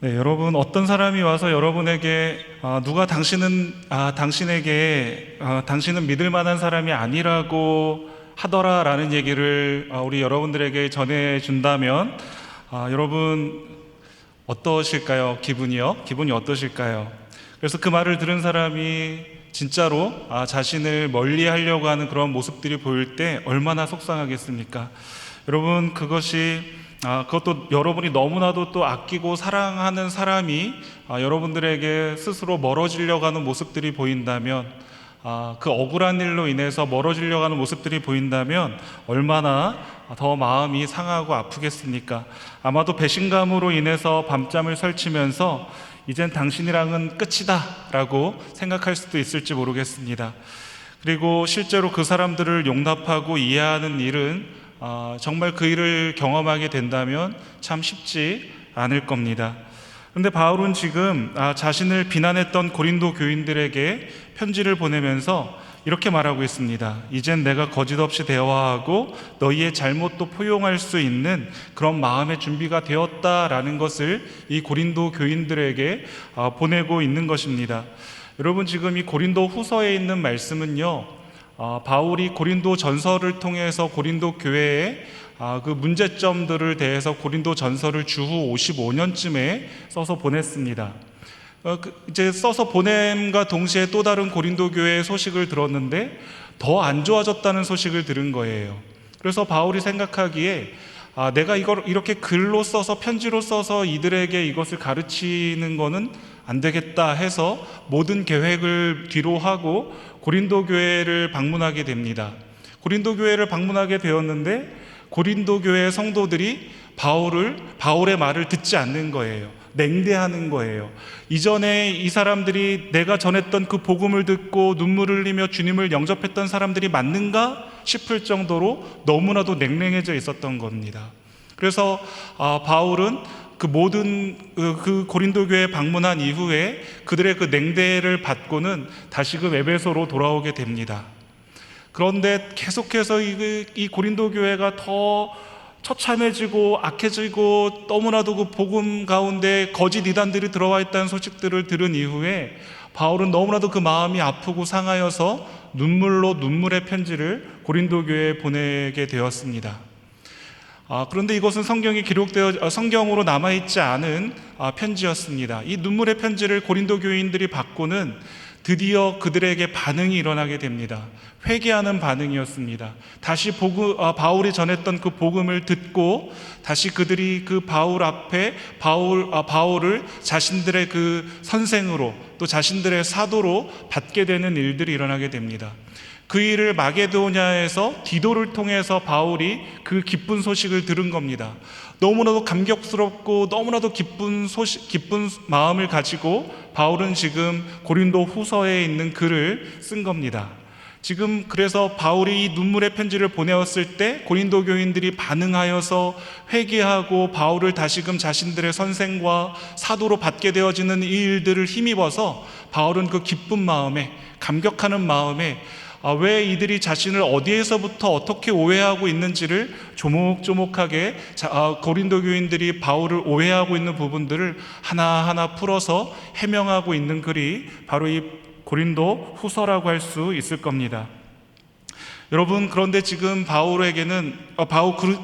네, 여러분 어떤 사람이 와서 여러분에게 누가 당신에게 당신은 믿을 만한 사람이 아니라고 하더라라는 얘기를 우리 여러분들에게 전해준다면 여러분 어떠실까요? 기분이 어떠실까요? 그래서 그 말을 들은 사람이 진짜로 자신을 멀리하려고 하는 그런 모습들이 보일 때 얼마나 속상하겠습니까? 여러분 그것도 여러분이 너무나도 또 아끼고 사랑하는 사람이 여러분들에게 스스로 멀어지려고 하는 모습들이 보인다면, 그 억울한 일로 인해서 멀어지려고 하는 모습들이 보인다면 얼마나 더 마음이 상하고 아프겠습니까? 아마도 배신감으로 인해서 밤잠을 설치면서 이젠 당신이랑은 끝이다 라고 생각할 수도 있을지 모르겠습니다. 그리고 실제로 그 사람들을 용납하고 이해하는 일은 정말 그 일을 경험하게 된다면 참 쉽지 않을 겁니다. 그런데 바울은 지금 자신을 비난했던 고린도 교인들에게 편지를 보내면서 이렇게 말하고 있습니다. 이젠 내가 거짓없이 대화하고 너희의 잘못도 포용할 수 있는 그런 마음의 준비가 되었다라는 것을 이 고린도 교인들에게 보내고 있는 것입니다. 여러분 지금 이 고린도 후서에 있는 말씀은요, 바울이 고린도 전서를 통해서 고린도 교회의 그 문제점들을 대해서 고린도 전서를 주후 55년쯤에 써서 보냈습니다. 이제 써서 보냄과 동시에 또 다른 고린도 교회의 소식을 들었는데 더 안 좋아졌다는 소식을 들은 거예요. 그래서 바울이 생각하기에 내가 이걸 이렇게 글로 써서 편지로 써서 이들에게 이것을 가르치는 거는 안 되겠다 해서 모든 계획을 뒤로 하고 고린도 교회를 방문하게 됩니다. 고린도 교회를 방문하게 되었는데 고린도 교회 성도들이 바울의 말을 듣지 않는 거예요. 냉대하는 거예요. 이전에 이 사람들이 내가 전했던 그 복음을 듣고 눈물을 흘리며 주님을 영접했던 사람들이 맞는가 싶을 정도로 너무나도 냉랭해져 있었던 겁니다. 그래서 바울은 그 모든 그 고린도 교회에 방문한 이후에 그들의 그 냉대를 받고는 다시금 에베소로 돌아오게 됩니다. 그런데 계속해서 이 고린도 교회가 더 처참해지고 악해지고 너무나도 그 복음 가운데 거짓 이단들이 들어와 있다는 소식들을 들은 이후에 바울은 너무나도 그 마음이 아프고 상하여서 눈물의 편지를 고린도 교회에 보내게 되었습니다. 그런데 이것은 성경으로 남아있지 않은 편지였습니다. 이 눈물의 편지를 고린도 교인들이 받고는 드디어 그들에게 반응이 일어나게 됩니다. 회개하는 반응이었습니다. 다시 바울이 전했던 그 복음을 듣고 다시 그들이 그 바울 앞에 바울을 자신들의 그 선생으로 또 자신들의 사도로 받게 되는 일들이 일어나게 됩니다. 그 일을 마게도냐에서 디도를 통해서 바울이 그 기쁜 소식을 들은 겁니다. 너무나도 감격스럽고 너무나도 기쁜 마음을 가지고 바울은 지금 고린도 후서에 있는 글을 쓴 겁니다. 지금 그래서 바울이 이 눈물의 편지를 보내었을 때 고린도 교인들이 반응하여서 회개하고 바울을 다시금 자신들의 선생과 사도로 받게 되어지는 이 일들을 힘입어서 바울은 그 기쁜 마음에, 감격하는 마음에 왜 이들이 자신을 어디에서부터 어떻게 오해하고 있는지를 조목조목하게 고린도 교인들이 바울을 오해하고 있는 부분들을 하나하나 풀어서 해명하고 있는 글이 바로 이 고린도 후서라고 할 수 있을 겁니다. 여러분 그런데 지금 바울에게는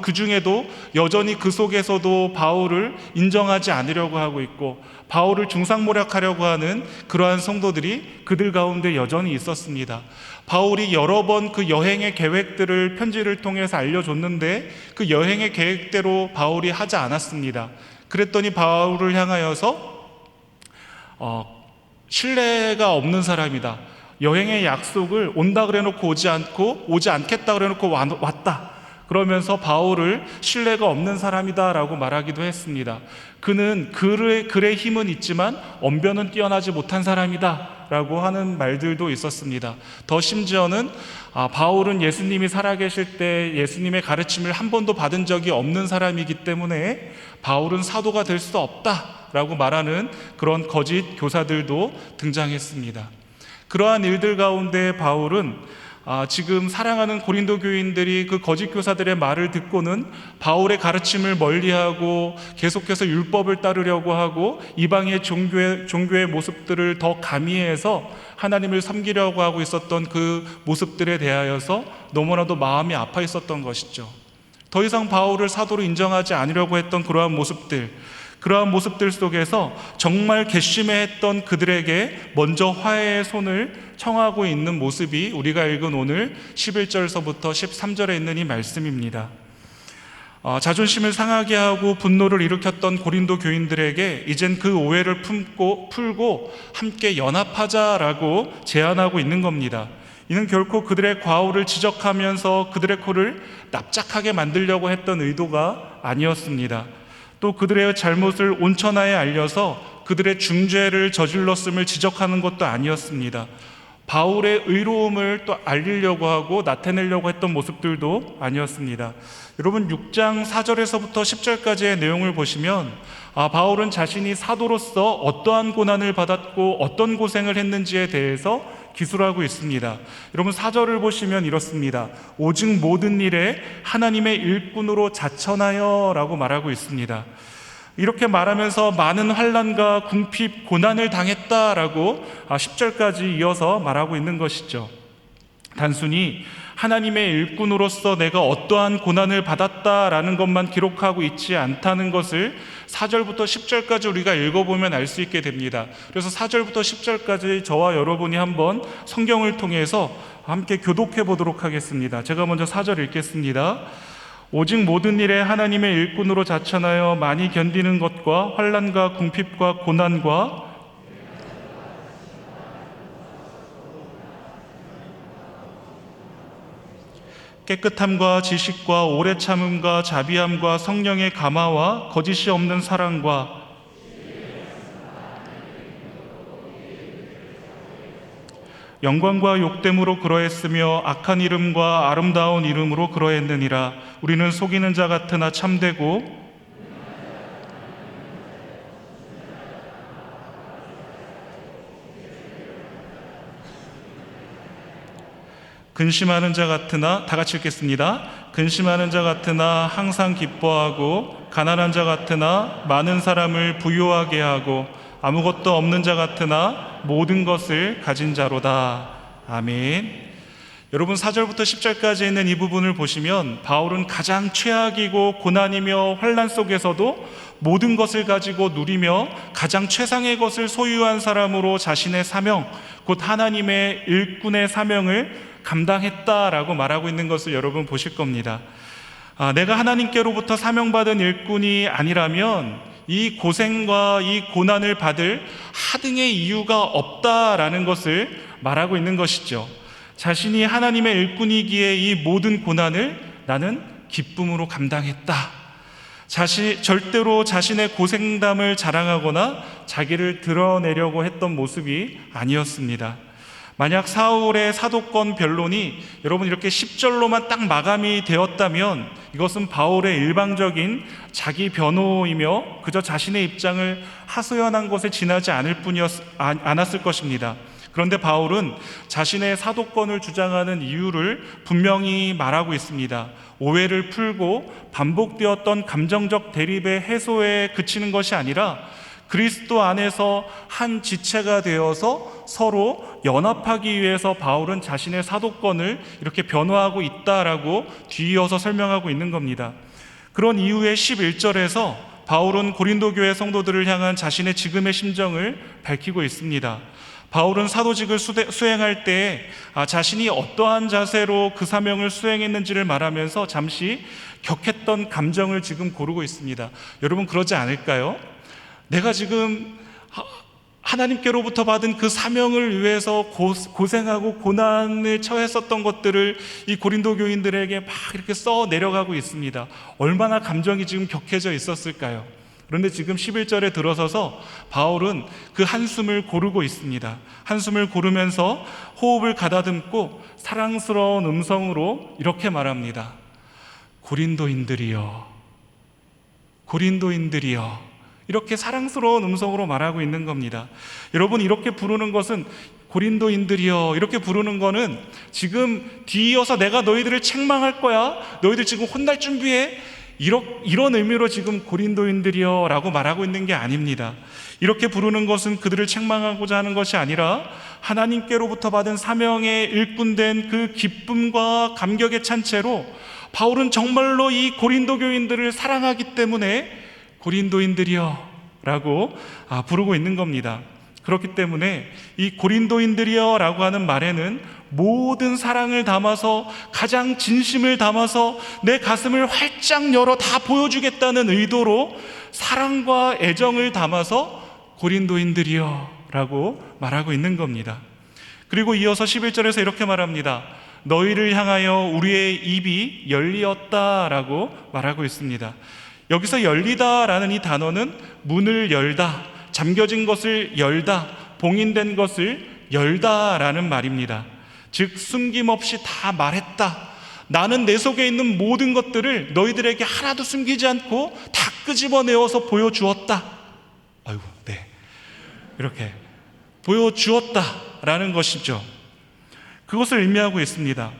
그 중에도 여전히 그 속에서도 바울을 인정하지 않으려고 하고 있고 바울을 중상모략하려고 하는 그러한 성도들이 그들 가운데 여전히 있었습니다. 바울이 여러 번 그 여행의 계획들을 편지를 통해서 알려줬는데 그 여행의 계획대로 바울이 하지 않았습니다. 그랬더니 바울을 향하여서 신뢰가 없는 사람이다. 여행의 약속을 온다 그래놓고 오지 않겠다 그래놓고 왔다. 그러면서 바울을 신뢰가 없는 사람이다 라고 말하기도 했습니다. 그는 글의 힘은 있지만 언변은 뛰어나지 못한 사람이다 라고 하는 말들도 있었습니다. 더 심지어는 바울은 예수님이 살아계실 때 예수님의 가르침을 한 번도 받은 적이 없는 사람이기 때문에 바울은 사도가 될 수 없다 라고 말하는 그런 거짓 교사들도 등장했습니다. 그러한 일들 가운데 바울은 지금 사랑하는 고린도 교인들이 그 거짓 교사들의 말을 듣고는 바울의 가르침을 멀리하고 계속해서 율법을 따르려고 하고 이방의 종교의 모습들을 더 가미해서 하나님을 섬기려고 하고 있었던 그 모습들에 대하여서 너무나도 마음이 아파 있었던 것이죠. 더 이상 바울을 사도로 인정하지 않으려고 했던 그러한 모습들 속에서 정말 괘씸해했던 그들에게 먼저 화해의 손을 청하고 있는 모습이 우리가 읽은 오늘 11절서부터 13절에 있는 이 말씀입니다. 자존심을 상하게 하고 분노를 일으켰던 고린도 교인들에게 이젠 그 오해를 풀고 함께 연합하자라고 제안하고 있는 겁니다. 이는 결코 그들의 과오를 지적하면서 그들의 코를 납작하게 만들려고 했던 의도가 아니었습니다. 또 그들의 잘못을 온천하에 알려서 그들의 중죄를 저질렀음을 지적하는 것도 아니었습니다. 바울의 의로움을 또 알리려고 하고 나타내려고 했던 모습들도 아니었습니다. 여러분 6장 4절에서부터 10절까지의 내용을 보시면 바울은 자신이 사도로서 어떠한 고난을 받았고 어떤 고생을 했는지에 대해서 기술하고 있습니다. 여러분 4절을 보시면 이렇습니다. 오직 모든 일에 하나님의 일꾼으로 자천하여 라고 말하고 있습니다. 이렇게 말하면서 많은 환난과 궁핍, 고난을 당했다라고 10절까지 이어서 말하고 있는 것이죠. 단순히 하나님의 일꾼으로서 내가 어떠한 고난을 받았다라는 것만 기록하고 있지 않다는 것을 4절부터 10절까지 우리가 읽어보면 알 수 있게 됩니다. 그래서 4절부터 10절까지 저와 여러분이 한번 성경을 통해서 함께 교독해 보도록 하겠습니다. 제가 먼저 4절 읽겠습니다. 오직 모든 일에 하나님의 일꾼으로 자천하여 많이 견디는 것과 환난과 궁핍과 고난과 깨끗함과 지식과 오래 참음과 자비함과 성령의 감화와 거짓이 없는 사랑과 영광과 욕됨으로 그러했으며 악한 이름과 아름다운 이름으로 그러했느니라. 우리는 속이는 자 같으나 참되고 근심하는 자 같으나, 다 같이 읽겠습니다. 근심하는 자 같으나 항상 기뻐하고 가난한 자 같으나 많은 사람을 부유하게 하고 아무것도 없는 자 같으나 모든 것을 가진 자로다. 아멘. 여러분 4절부터 10절까지 있는 이 부분을 보시면 바울은 가장 최악이고 고난이며 환난 속에서도 모든 것을 가지고 누리며 가장 최상의 것을 소유한 사람으로 자신의 사명, 곧 하나님의 일꾼의 사명을 감당했다라고 말하고 있는 것을 여러분 보실 겁니다. 내가 하나님께로부터 사명받은 일꾼이 아니라면 이 고생과 이 고난을 받을 하등의 이유가 없다라는 것을 말하고 있는 것이죠. 자신이 하나님의 일꾼이기에 이 모든 고난을 나는 기쁨으로 감당했다. 절대로 자신의 고생담을 자랑하거나 자기를 드러내려고 했던 모습이 아니었습니다. 만약 사울의 사도권 변론이 여러분 이렇게 10절로만 딱 마감이 되었다면 이것은 바울의 일방적인 자기 변호이며 그저 자신의 입장을 하소연한 것에 지나지 않았을 것입니다. 그런데 바울은 자신의 사도권을 주장하는 이유를 분명히 말하고 있습니다. 오해를 풀고 반복되었던 감정적 대립의 해소에 그치는 것이 아니라 그리스도 안에서 한 지체가 되어서 서로 연합하기 위해서 바울은 자신의 사도권을 이렇게 변호하고 있다라고 뒤이어서 설명하고 있는 겁니다. 그런 이후에 11절에서 바울은 고린도 교회 성도들을 향한 자신의 지금의 심정을 밝히고 있습니다. 바울은 사도직을 수행할 때 자신이 어떠한 자세로 그 사명을 수행했는지를 말하면서 잠시 격했던 감정을 지금 고르고 있습니다. 여러분 그러지 않을까요? 내가 지금 하나님께로부터 받은 그 사명을 위해서 고생하고 고난을 처했었던 것들을 이 고린도 교인들에게 막 이렇게 써 내려가고 있습니다. 얼마나 감정이 지금 격해져 있었을까요? 그런데 지금 11절에 들어서서 바울은 그 한숨을 고르고 있습니다. 한숨을 고르면서 호흡을 가다듬고 사랑스러운 음성으로 이렇게 말합니다. 고린도인들이여, 고린도인들이여. 이렇게 사랑스러운 음성으로 말하고 있는 겁니다. 여러분 이렇게 부르는 것은 고린도인들이여 이렇게 부르는 거는 지금 뒤이어서 내가 너희들을 책망할 거야, 너희들 지금 혼날 준비해, 이런 의미로 지금 고린도인들이여 라고 말하고 있는 게 아닙니다. 이렇게 부르는 것은 그들을 책망하고자 하는 것이 아니라 하나님께로부터 받은 사명에 일꾼된 그 기쁨과 감격에 찬 채로 바울은 정말로 이 고린도 교인들을 사랑하기 때문에 고린도인들이여 라고 부르고 있는 겁니다. 그렇기 때문에 이 고린도인들이여 라고 하는 말에는 모든 사랑을 담아서, 가장 진심을 담아서 내 가슴을 활짝 열어 다 보여주겠다는 의도로 사랑과 애정을 담아서 고린도인들이여 라고 말하고 있는 겁니다. 그리고 이어서 11절에서 이렇게 말합니다. 너희를 향하여 우리의 입이 열리었다 라고 말하고 있습니다. 여기서 열리다 라는 이 단어는 문을 열다, 잠겨진 것을 열다, 봉인된 것을 열다 라는 말입니다. 즉 숨김없이 다 말했다. 나는 내 속에 있는 모든 것들을 너희들에게 하나도 숨기지 않고 다 끄집어내어서 보여주었다. 아이고, 네, 이렇게 보여주었다 라는 것이죠. 그것을 의미하고 있습니다.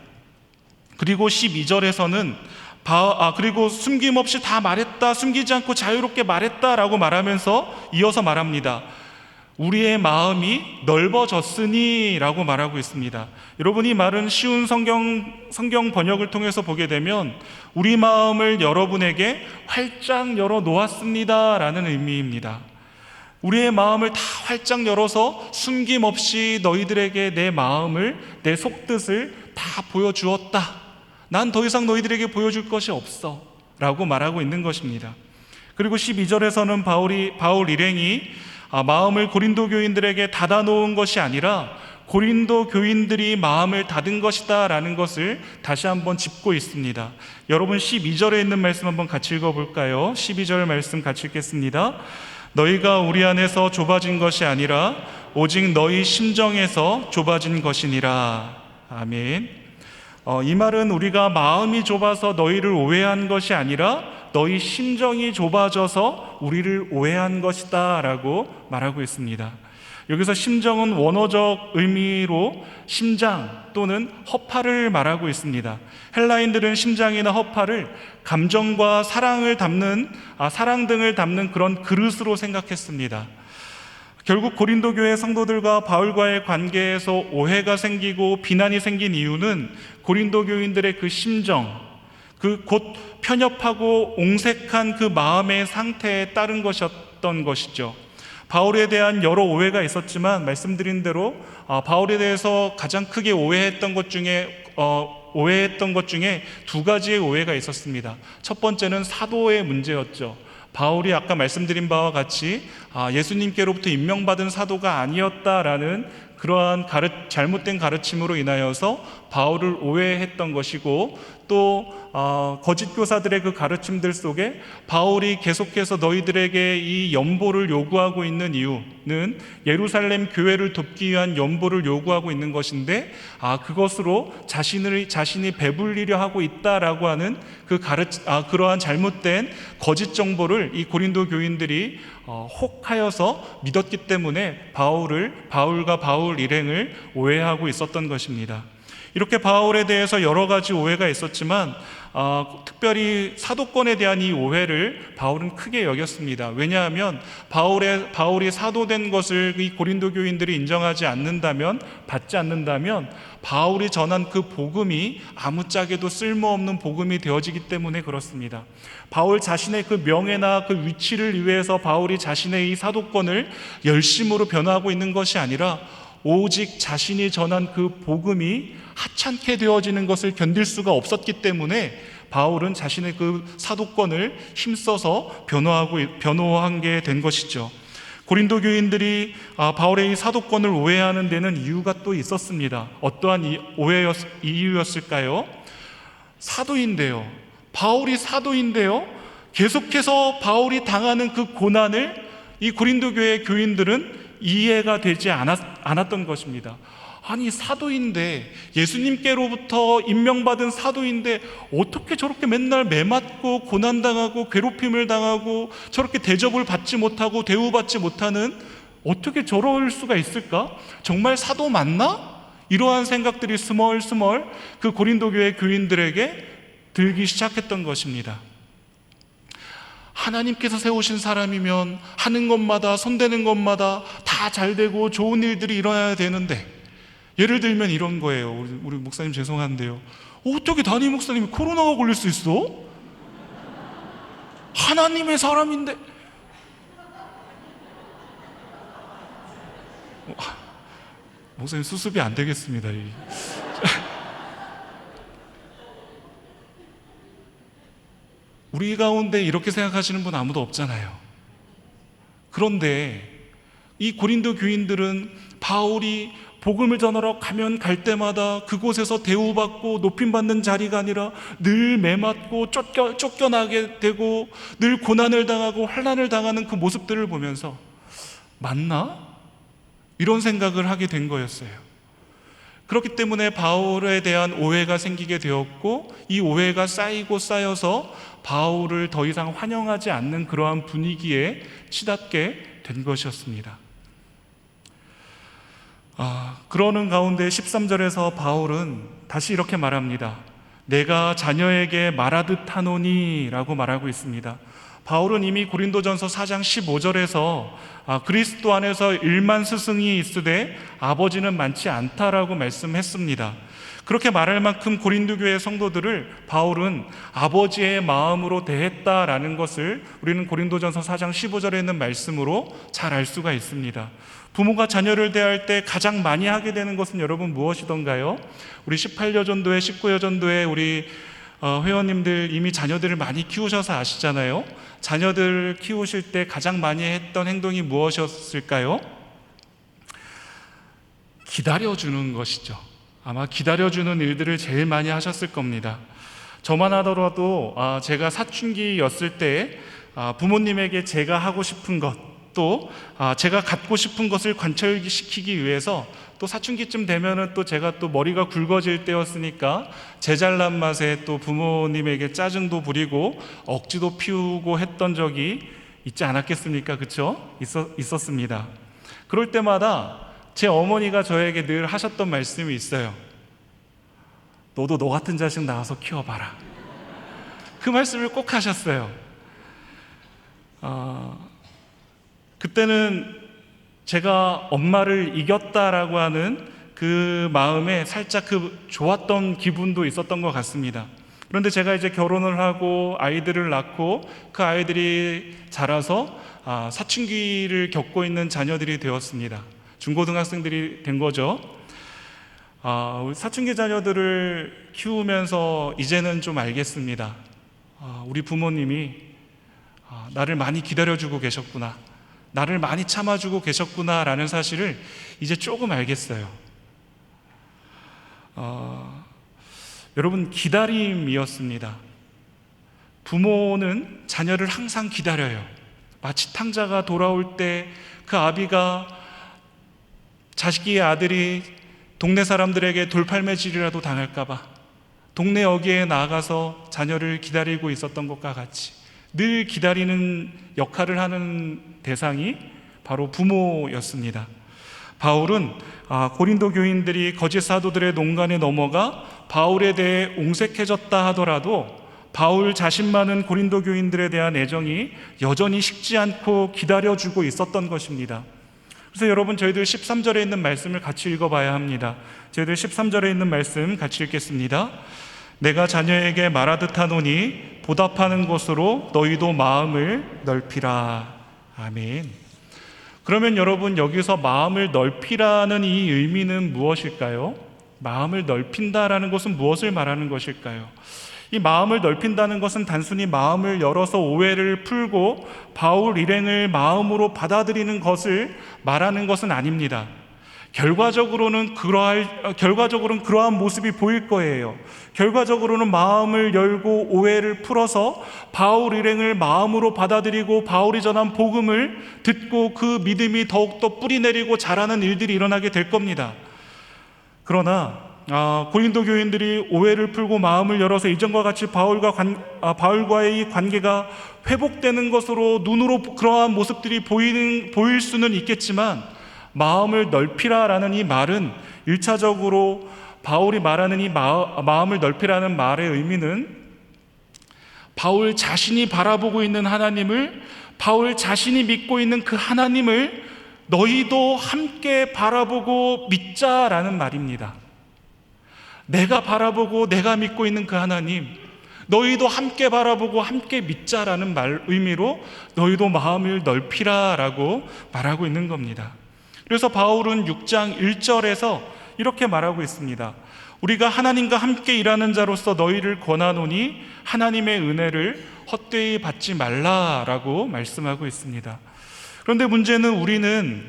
그리고 12절에서는 그리고 숨김없이 다 말했다, 숨기지 않고 자유롭게 말했다 라고 말하면서 이어서 말합니다. 우리의 마음이 넓어졌으니 라고 말하고 있습니다. 여러분, 이 말은 쉬운 성경 번역을 통해서 보게 되면 우리 마음을 여러분에게 활짝 열어 놓았습니다 라는 의미입니다. 우리의 마음을 다 활짝 열어서 숨김없이 너희들에게 내 마음을, 내 속뜻을 다 보여주었다. 난 더 이상 너희들에게 보여줄 것이 없어 라고 말하고 있는 것입니다. 그리고 12절에서는 바울 일행이 마음을 고린도 교인들에게 닫아놓은 것이 아니라 고린도 교인들이 마음을 닫은 것이다 라는 것을 다시 한번 짚고 있습니다. 여러분, 12절에 있는 말씀 한번 같이 읽어볼까요? 12절 말씀 같이 읽겠습니다. 너희가 우리 안에서 좁아진 것이 아니라 오직 너희 심정에서 좁아진 것이니라. 아멘. 이 말은 우리가 마음이 좁아서 너희를 오해한 것이 아니라 너희 심정이 좁아져서 우리를 오해한 것이다 라고 말하고 있습니다. 여기서 심정은 원어적 의미로 심장 또는 허파를 말하고 있습니다. 헬라인들은 심장이나 허파를 감정과 사랑 등을 담는 그런 그릇으로 생각했습니다. 결국 고린도 교회 성도들과 바울과의 관계에서 오해가 생기고 비난이 생긴 이유는 고린도 교인들의 그 심정, 그 곧 편협하고 옹색한 그 마음의 상태에 따른 것이었던 것이죠. 바울에 대한 여러 오해가 있었지만 말씀드린 대로 바울에 대해서 가장 크게 오해했던 것 중에 두 가지의 오해가 있었습니다. 첫 번째는 사도의 문제였죠. 바울이 아까 말씀드린 바와 같이 예수님께로부터 임명받은 사도가 아니었다라는 그러한 잘못된 가르침으로 인하여서 바울을 오해했던 것이고, 또 거짓 교사들의 그 가르침들 속에 바울이 계속해서 너희들에게 이 연보를 요구하고 있는 이유는 예루살렘 교회를 돕기 위한 연보를 요구하고 있는 것인데 그것으로 자신이 배불리려 하고 있다라고 하는 그러한 잘못된 거짓 정보를 이 고린도 교인들이 혹하여서 믿었기 때문에 바울과 바울 일행을 오해하고 있었던 것입니다. 이렇게 바울에 대해서 여러 가지 오해가 있었지만 특별히 사도권에 대한 이 오해를 바울은 크게 여겼습니다. 왜냐하면 바울이 사도된 것을 이 고린도 교인들이 인정하지 않는다면, 받지 않는다면 바울이 전한 그 복음이 아무짝에도 쓸모없는 복음이 되어지기 때문에 그렇습니다. 바울 자신의 그 명예나 그 위치를 위해서 바울이 자신의 이 사도권을 열심으로 변호하고 있는 것이 아니라 오직 자신이 전한 그 복음이 하찮게 되어지는 것을 견딜 수가 없었기 때문에 바울은 자신의 그 사도권을 힘써서 변호한 게 된 것이죠. 고린도 교인들이 바울의 이 사도권을 오해하는 데는 이유가 또 있었습니다. 어떠한 이유였을까요? 사도인데요. 바울이 사도인데요. 계속해서 바울이 당하는 그 고난을 이 고린도 교회 교인들은 이해가 되지 않았던 것입니다. 아니, 사도인데, 예수님께로부터 임명받은 사도인데 어떻게 저렇게 맨날 매맞고 고난당하고 괴롭힘을 당하고 저렇게 대접을 받지 못하고 대우받지 못하는 어떻게 저럴 수가 있을까? 정말 사도 맞나? 이러한 생각들이 스멀스멀 그 고린도 교회 교인들에게 들기 시작했던 것입니다. 하나님께서 세우신 사람이면 하는 것마다, 손대는 것마다 다 잘되고 좋은 일들이 일어나야 되는데, 예를 들면 이런 거예요. 우리 목사님 죄송한데요, 어떻게 담임 목사님이 코로나가 걸릴 수 있어? 하나님의 사람인데. 목사님 수습이 안 되겠습니다. 우리 가운데 이렇게 생각하시는 분 아무도 없잖아요. 그런데 이 고린도 교인들은 바울이 복음을 전하러 가면 갈 때마다 그곳에서 대우받고 높임받는 자리가 아니라 늘 매맞고 쫓겨나게 되고 늘 고난을 당하고 환난을 당하는 그 모습들을 보면서 맞나? 이런 생각을 하게 된 거였어요. 그렇기 때문에 바울에 대한 오해가 생기게 되었고, 이 오해가 쌓이고 쌓여서 바울을 더 이상 환영하지 않는 그러한 분위기에 치닫게 된 것이었습니다. 그러는 가운데 13절에서 바울은 다시 이렇게 말합니다. 내가 자녀에게 말하듯 하노니 라고 말하고 있습니다. 바울은 이미 고린도전서 4장 15절에서 그리스도 안에서 1만 스승이 있으되 아버지는 많지 않다라고 말씀했습니다. 그렇게 말할 만큼 고린도 교회 성도들을 바울은 아버지의 마음으로 대했다라는 것을 우리는 고린도전서 4장 15절에 있는 말씀으로 잘 알 수가 있습니다. 부모가 자녀를 대할 때 가장 많이 하게 되는 것은 여러분 무엇이던가요? 우리 18여 전도회, 19여 전도회 우리 회원님들 이미 자녀들을 많이 키우셔서 아시잖아요. 자녀들 키우실 때 가장 많이 했던 행동이 무엇이었을까요? 기다려주는 것이죠. 아마 기다려주는 일들을 제일 많이 하셨을 겁니다. 저만 하더라도 제가 사춘기였을 때 부모님에게 제가 하고 싶은 것, 또 제가 갖고 싶은 것을 관철시키기 위해서, 또 사춘기쯤 되면은 또 제가 또 머리가 굵어질 때였으니까 제 잘난 맛에 또 부모님에게 짜증도 부리고 억지도 피우고 했던 적이 있지 않았겠습니까? 그렇죠? 있었습니다. 그럴 때마다 제 어머니가 저에게 늘 하셨던 말씀이 있어요. 너도 너 같은 자식 낳아서 키워봐라. 그 말씀을 꼭 하셨어요. 그때는 제가 엄마를 이겼다라고 하는 그 마음에 살짝 그 좋았던 기분도 있었던 것 같습니다. 그런데 제가 이제 결혼을 하고 아이들을 낳고 그 아이들이 자라서 사춘기를 겪고 있는 자녀들이 되었습니다. 중고등학생들이 된 거죠. 사춘기 자녀들을 키우면서 이제는 좀 알겠습니다. 우리 부모님이 나를 많이 기다려주고 계셨구나, 나를 많이 참아주고 계셨구나 라는 사실을 이제 조금 알겠어요. 여러분, 기다림이었습니다. 부모는 자녀를 항상 기다려요. 마치 탕자가 돌아올 때 그 아비가 자식의 아들이 동네 사람들에게 돌팔매질이라도 당할까봐 동네 어귀에 나가서 자녀를 기다리고 있었던 것과 같이 늘 기다리는 역할을 하는 대상이 바로 부모였습니다. 바울은 고린도 교인들이 거짓 사도들의 농간에 넘어가 바울에 대해 옹색해졌다 하더라도 바울 자신만은 고린도 교인들에 대한 애정이 여전히 식지 않고 기다려주고 있었던 것입니다. 그래서 여러분, 저희들 13절에 있는 말씀을 같이 읽어봐야 합니다. 저희들 13절에 있는 말씀 같이 읽겠습니다. 내가 자녀에게 말하듯 하노니 보답하는 것으로 너희도 마음을 넓히라. 아멘. 그러면 여러분, 여기서 마음을 넓히라는 이 의미는 무엇일까요? 마음을 넓힌다라는 것은 무엇을 말하는 것일까요? 이 마음을 넓힌다는 것은 단순히 마음을 열어서 오해를 풀고 바울 일행을 마음으로 받아들이는 것을 말하는 것은 아닙니다. 결과적으로는 그러한 모습이 보일 거예요. 결과적으로는 마음을 열고 오해를 풀어서 바울 일행을 마음으로 받아들이고 바울이 전한 복음을 듣고 그 믿음이 더욱더 뿌리내리고 자라는 일들이 일어나게 될 겁니다. 그러나 고린도 교인들이 오해를 풀고 마음을 열어서 이전과 같이 바울과의 이 관계가 회복되는 것으로 눈으로 그러한 모습들이 보일 수는 있겠지만, 마음을 넓히라라는 이 말은 1차적으로 바울이 말하는 이 마음을 넓히라는 말의 의미는 바울 자신이 바라보고 있는 하나님을, 바울 자신이 믿고 있는 그 하나님을 너희도 함께 바라보고 믿자라는 말입니다. 내가 바라보고 내가 믿고 있는 그 하나님, 너희도 함께 바라보고 함께 믿자라는 의미로 너희도 마음을 넓히라라고 말하고 있는 겁니다. 그래서 바울은 6장 1절에서 이렇게 말하고 있습니다. 우리가 하나님과 함께 일하는 자로서 너희를 권하노니 하나님의 은혜를 헛되이 받지 말라라고 말씀하고 있습니다. 그런데 문제는 우리는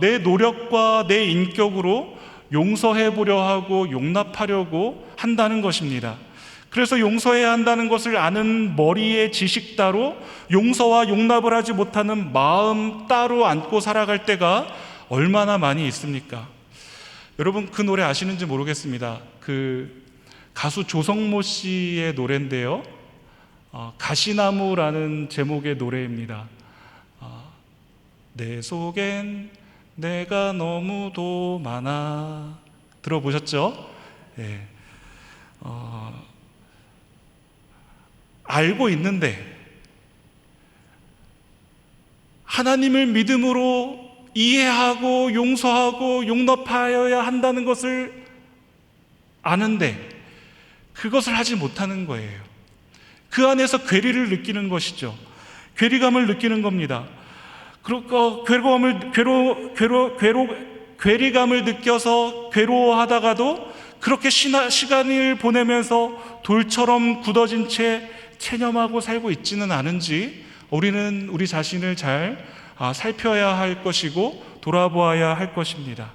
내 노력과 내 인격으로 용서해 보려 하고 용납하려고 한다는 것입니다. 그래서 용서해야 한다는 것을 아는 머리의 지식 따로 용서와 용납을 하지 못하는 마음 따로 안고 살아갈 때가 얼마나 많이 있습니까? 여러분, 그 노래 아시는지 모르겠습니다. 그 가수 조성모 씨의 노래인데요, 가시나무라는 제목의 노래입니다. 내 속엔 내가 너무도 많아. 들어보셨죠? 네. 알고 있는데 하나님을 믿음으로 이해하고 용서하고 용납하여야 한다는 것을 아는데 그것을 하지 못하는 거예요. 그 안에서 괴리를 느끼는 것이죠. 괴리감을 느끼는 겁니다. 그리고 괴리감을 느껴서 괴로워하다가도 그렇게 시간을 보내면서 돌처럼 굳어진 채 체념하고 살고 있지는 않은지 우리는 우리 자신을 잘 살펴야 할 것이고 돌아보아야 할 것입니다.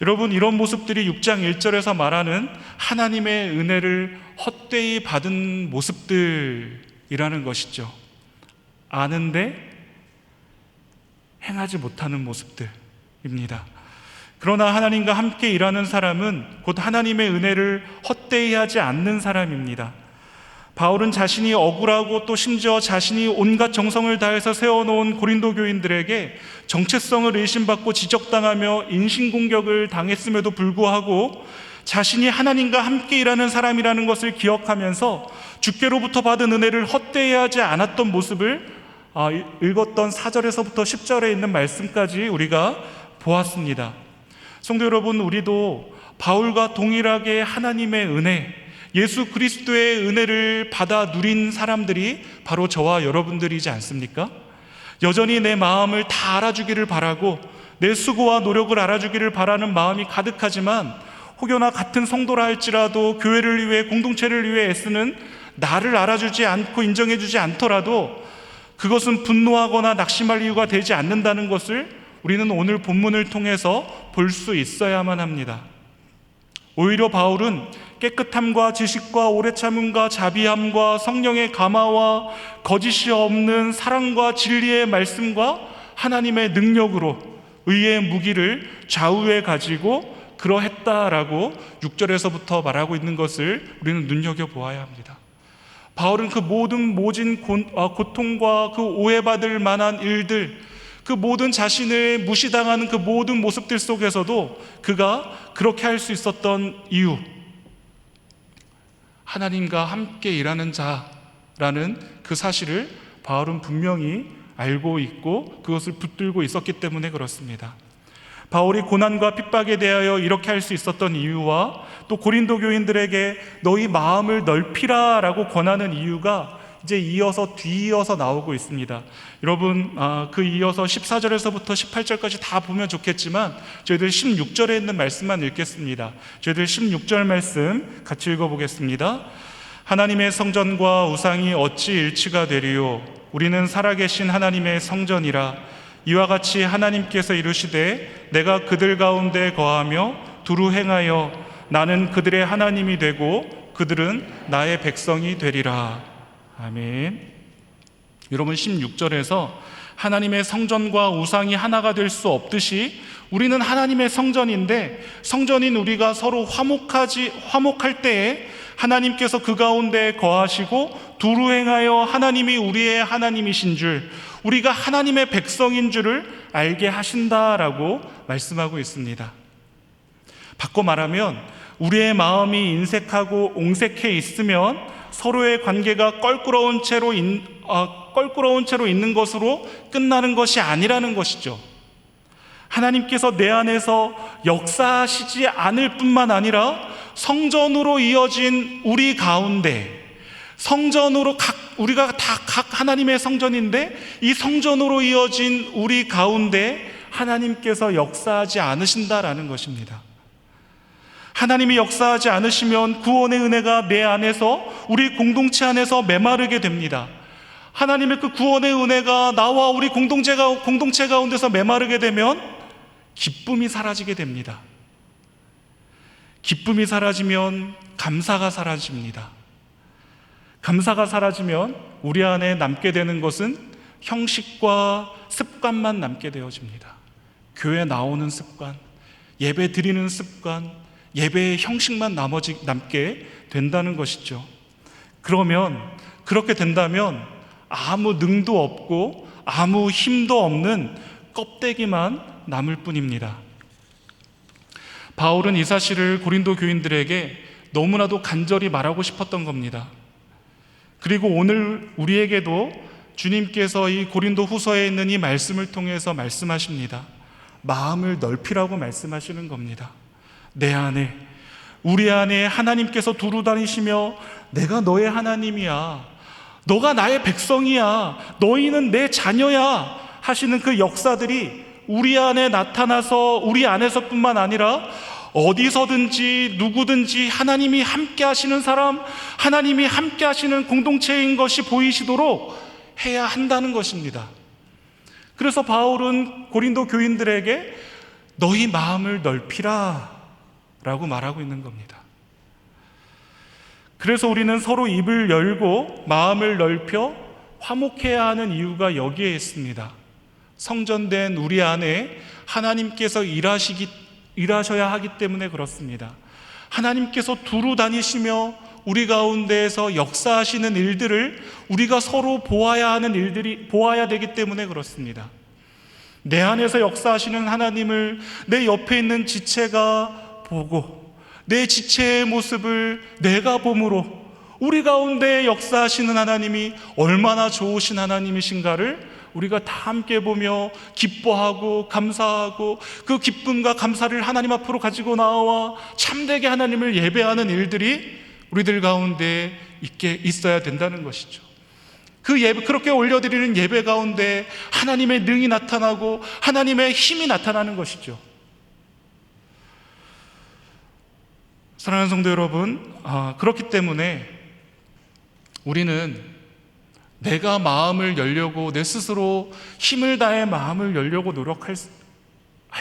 여러분, 이런 모습들이 6장 1절에서 말하는 하나님의 은혜를 헛되이 받은 모습들이라는 것이죠. 아는데 행하지 못하는 모습들입니다. 그러나 하나님과 함께 일하는 사람은 곧 하나님의 은혜를 헛되이 하지 않는 사람입니다. 바울은 자신이 억울하고 또 심지어 자신이 온갖 정성을 다해서 세워놓은 고린도 교인들에게 정체성을 의심받고 지적당하며 인신공격을 당했음에도 불구하고 자신이 하나님과 함께 일하는 사람이라는 것을 기억하면서 주께로부터 받은 은혜를 헛되이 하지 않았던 모습을 읽었던 4절에서부터 10절에 있는 말씀까지 우리가 보았습니다. 성도 여러분, 우리도 바울과 동일하게 하나님의 은혜, 예수 그리스도의 은혜를 받아 누린 사람들이 바로 저와 여러분들이지 않습니까? 여전히 내 마음을 다 알아주기를 바라고 내 수고와 노력을 알아주기를 바라는 마음이 가득하지만 혹여나 같은 성도라 할지라도 교회를 위해, 공동체를 위해 애쓰는 나를 알아주지 않고 인정해주지 않더라도 그것은 분노하거나 낙심할 이유가 되지 않는다는 것을 우리는 오늘 본문을 통해서 볼 수 있어야만 합니다. 오히려 바울은 깨끗함과 지식과 오래 참음과 자비함과 성령의 감화와 거짓이 없는 사랑과 진리의 말씀과 하나님의 능력으로 의의 무기를 좌우에 가지고 그러했다라고 6절에서부터 말하고 있는 것을 우리는 눈여겨보아야 합니다. 바울은 그 모든 모진 고통과 그 오해받을 만한 일들, 그 모든 자신을 무시당하는 그 모든 모습들 속에서도 그가 그렇게 할 수 있었던 이유, 하나님과 함께 일하는 자라는 그 사실을 바울은 분명히 알고 있고 그것을 붙들고 있었기 때문에 그렇습니다. 바울이 고난과 핍박에 대하여 이렇게 할 수 있었던 이유와 또 고린도 교인들에게 너희 마음을 넓히라 라고 권하는 이유가 이제 뒤이어서 나오고 있습니다. 여러분, 그 이어서 14절에서부터 18절까지 다 보면 좋겠지만 저희들 16절에 있는 말씀만 읽겠습니다. 저희들 16절 말씀 같이 읽어보겠습니다. 하나님의 성전과 우상이 어찌 일치가 되리요? 우리는 살아계신 하나님의 성전이라. 이와 같이 하나님께서 이르시되 내가 그들 가운데 거하며 두루 행하여 나는 그들의 하나님이 되고 그들은 나의 백성이 되리라. 아멘. 여러분, 16절에서 하나님의 성전과 우상이 하나가 될 수 없듯이 우리는 하나님의 성전인데, 성전인 우리가 서로 화목할 때에 하나님께서 그 가운데 거하시고 두루 행하여 하나님이 우리의 하나님이신 줄, 우리가 하나님의 백성인 줄을 알게 하신다라고 말씀하고 있습니다. 바꿔 말하면 우리의 마음이 인색하고 옹색해 있으면 서로의 관계가 껄끄러운 채로 있는 것으로 끝나는 것이 아니라는 것이죠. 하나님께서 내 안에서 역사하시지 않을 뿐만 아니라 성전으로 이어진 우리 가운데, 우리가 다 각 하나님의 성전인데 이 성전으로 이어진 우리 가운데 하나님께서 역사하지 않으신다라는 것입니다. 하나님이 역사하지 않으시면 구원의 은혜가 내 안에서, 우리 공동체 안에서 메마르게 됩니다. 하나님의 그 구원의 은혜가 나와 우리 공동체 가운데서 메마르게 되면 기쁨이 사라지게 됩니다. 기쁨이 사라지면 감사가 사라집니다. 감사가 사라지면 우리 안에 남게 되는 것은 형식과 습관만 남게 되어집니다. 교회 나오는 습관, 예배 드리는 습관, 예배의 형식만 남게 된다는 것이죠. 그렇게 된다면 아무 능도 없고 아무 힘도 없는 껍데기만 남을 뿐입니다. 바울은 이 사실을 고린도 교인들에게 너무나도 간절히 말하고 싶었던 겁니다. 그리고 오늘 우리에게도 주님께서 이 고린도 후서에 있는 이 말씀을 통해서 말씀하십니다. 마음을 넓히라고 말씀하시는 겁니다. 내 안에, 우리 안에 하나님께서 두루 다니시며 내가 너의 하나님이야, 너가 나의 백성이야, 너희는 내 자녀야 하시는 그 역사들이 우리 안에 나타나서 우리 안에서뿐만 아니라 어디서든지 누구든지 하나님이 함께 하시는 사람, 하나님이 함께 하시는 공동체인 것이 보이시도록 해야 한다는 것입니다. 그래서 바울은 고린도 교인들에게 너희 마음을 넓히라 라고 말하고 있는 겁니다. 그래서 우리는 서로 입을 열고 마음을 넓혀 화목해야 하는 이유가 여기에 있습니다. 성전된 우리 안에 하나님께서 일하셔야 하기 때문에 그렇습니다. 하나님께서 두루 다니시며 우리 가운데에서 역사하시는 일들을 우리가 서로 보아야 되기 때문에 그렇습니다. 내 안에서 역사하시는 하나님을 내 옆에 있는 지체가 보고 내 지체의 모습을 내가 봄으로 우리 가운데 역사하시는 하나님이 얼마나 좋으신 하나님이신가를 우리가 다 함께 보며 기뻐하고 감사하고 그 기쁨과 감사를 하나님 앞으로 가지고 나와 참되게 하나님을 예배하는 일들이 우리들 가운데 있어야 된다는 것이죠. 그렇게 올려드리는 예배 가운데 하나님의 능이 나타나고 하나님의 힘이 나타나는 것이죠. 사랑하는 성도 여러분, 그렇기 때문에 우리는 내가 마음을 열려고 내 스스로 힘을 다해 마음을 열려고 노력할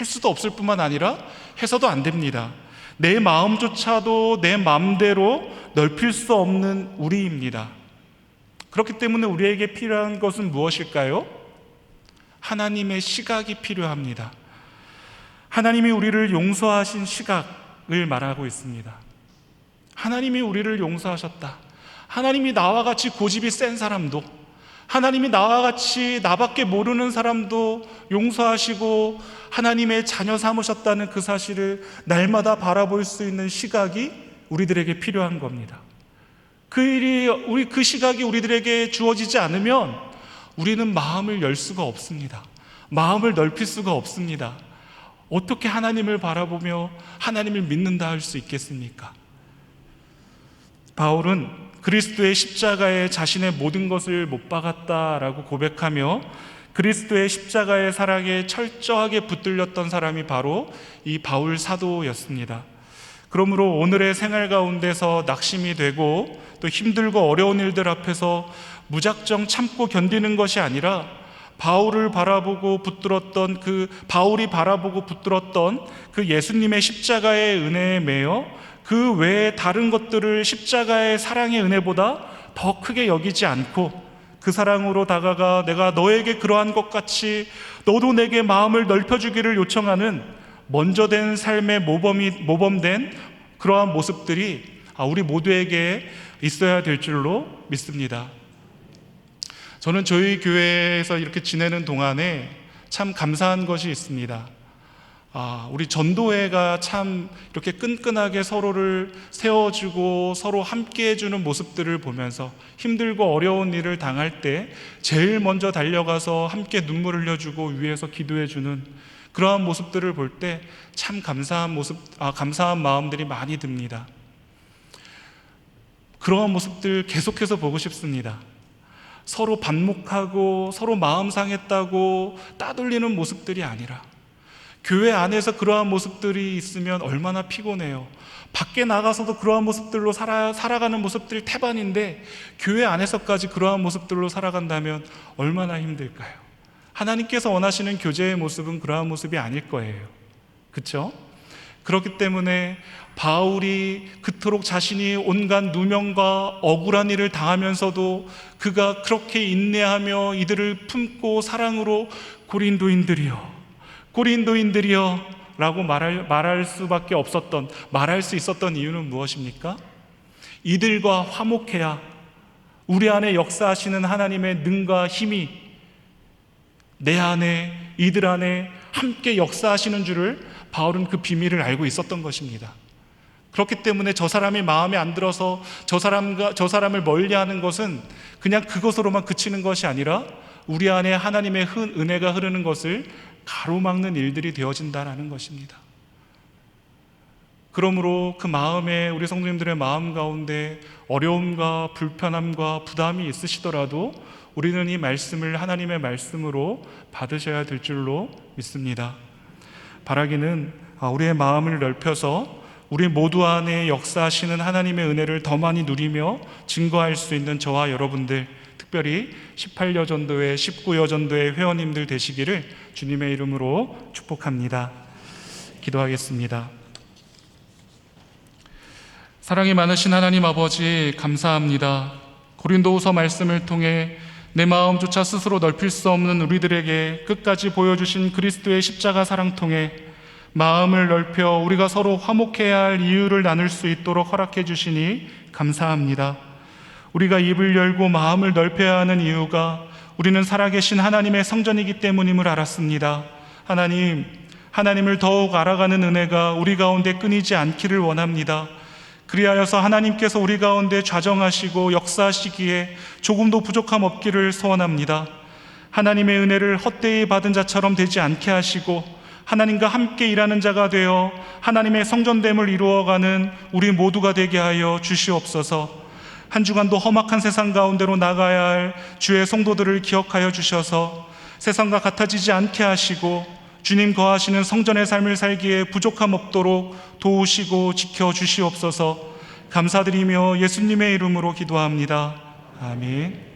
수도 없을 뿐만 아니라 해서도 안 됩니다. 내 마음조차도 내 마음대로 넓힐 수 없는 우리입니다. 그렇기 때문에 우리에게 필요한 것은 무엇일까요? 하나님의 시각이 필요합니다. 하나님이 우리를 용서하신 시각을 말하고 있습니다. 하나님이 우리를 용서하셨다. 하나님이 나와 같이 고집이 센 사람도, 하나님이 나와 같이 나밖에 모르는 사람도 용서하시고 하나님의 자녀 삼으셨다는 그 사실을 날마다 바라볼 수 있는 시각이 우리들에게 필요한 겁니다. 그 시각이 우리들에게 주어지지 않으면 우리는 마음을 열 수가 없습니다. 마음을 넓힐 수가 없습니다. 어떻게 하나님을 바라보며 하나님을 믿는다 할 수 있겠습니까? 바울은 그리스도의 십자가에 자신의 모든 것을 못 박았다라고 고백하며 그리스도의 십자가의 사랑에 철저하게 붙들렸던 사람이 바로 이 바울 사도였습니다. 그러므로 오늘의 생활 가운데서 낙심이 되고 또 힘들고 어려운 일들 앞에서 무작정 참고 견디는 것이 아니라 바울이 바라보고 붙들었던 그 예수님의 십자가의 은혜에 매여 그 외에 다른 것들을 십자가의 사랑의 은혜보다 더 크게 여기지 않고 그 사랑으로 다가가 내가 너에게 그러한 것 같이 너도 내게 마음을 넓혀주기를 요청하는 먼저 된 삶의 모범된 그러한 모습들이 우리 모두에게 있어야 될 줄로 믿습니다. 저는 저희 교회에서 이렇게 지내는 동안에 참 감사한 것이 있습니다. 우리 전도회가 참 이렇게 끈끈하게 서로를 세워주고 서로 함께 해주는 모습들을 보면서 힘들고 어려운 일을 당할 때 제일 먼저 달려가서 함께 눈물 흘려주고 위에서 기도해주는 그러한 모습들을 볼 때 참 감사한 마음들이 많이 듭니다. 그러한 모습들 계속해서 보고 싶습니다. 서로 반목하고 서로 마음 상했다고 따돌리는 모습들이 아니라 교회 안에서 그러한 모습들이 있으면 얼마나 피곤해요. 밖에 나가서도 그러한 모습들로 살아가는 모습들이 태반인데 교회 안에서까지 그러한 모습들로 살아간다면 얼마나 힘들까요? 하나님께서 원하시는 교제의 모습은 그러한 모습이 아닐 거예요. 그렇죠? 그렇기 때문에 바울이 그토록 자신이 온갖 누명과 억울한 일을 당하면서도 그가 그렇게 인내하며 이들을 품고 사랑으로 고린도인들이여 라고 말할 수 있었던 이유는 무엇입니까? 이들과 화목해야 우리 안에 역사하시는 하나님의 능과 힘이 내 안에, 이들 안에 함께 역사하시는 줄을 바울은 그 비밀을 알고 있었던 것입니다. 그렇기 때문에 저 사람이 마음에 안 들어서 저 사람을 멀리하는 것은 그냥 그것으로만 그치는 것이 아니라 우리 안에 하나님의 은혜가 흐르는 것을 가로막는 일들이 되어진다는 것입니다. 그러므로 그 마음에, 우리 성도님들의 마음 가운데 어려움과 불편함과 부담이 있으시더라도 우리는 이 말씀을 하나님의 말씀으로 받으셔야 될 줄로 믿습니다. 바라기는 우리의 마음을 넓혀서 우리 모두 안에 역사하시는 하나님의 은혜를 더 많이 누리며 증거할 수 있는 저와 여러분들, 특별히 18여 전도회, 19여 전도회 회원님들 되시기를 주님의 이름으로 축복합니다. 기도하겠습니다. 사랑이 많으신 하나님 아버지, 감사합니다. 고린도후서 말씀을 통해 내 마음조차 스스로 넓힐 수 없는 우리들에게 끝까지 보여주신 그리스도의 십자가 사랑 통해 마음을 넓혀 우리가 서로 화목해야 할 이유를 나눌 수 있도록 허락해 주시니 감사합니다. 우리가 입을 열고 마음을 넓혀야 하는 이유가 우리는 살아계신 하나님의 성전이기 때문임을 알았습니다. 하나님을 더욱 알아가는 은혜가 우리 가운데 끊이지 않기를 원합니다. 그리하여서 하나님께서 우리 가운데 좌정하시고 역사하시기에 조금도 부족함 없기를 소원합니다. 하나님의 은혜를 헛되이 받은 자처럼 되지 않게 하시고 하나님과 함께 일하는 자가 되어 하나님의 성전됨을 이루어가는 우리 모두가 되게 하여 주시옵소서. 한 주간도 험악한 세상 가운데로 나가야 할 주의 성도들을 기억하여 주셔서 세상과 같아지지 않게 하시고 주님 거하시는 성전의 삶을 살기에 부족함 없도록 도우시고 지켜주시옵소서. 감사드리며 예수님의 이름으로 기도합니다. 아멘.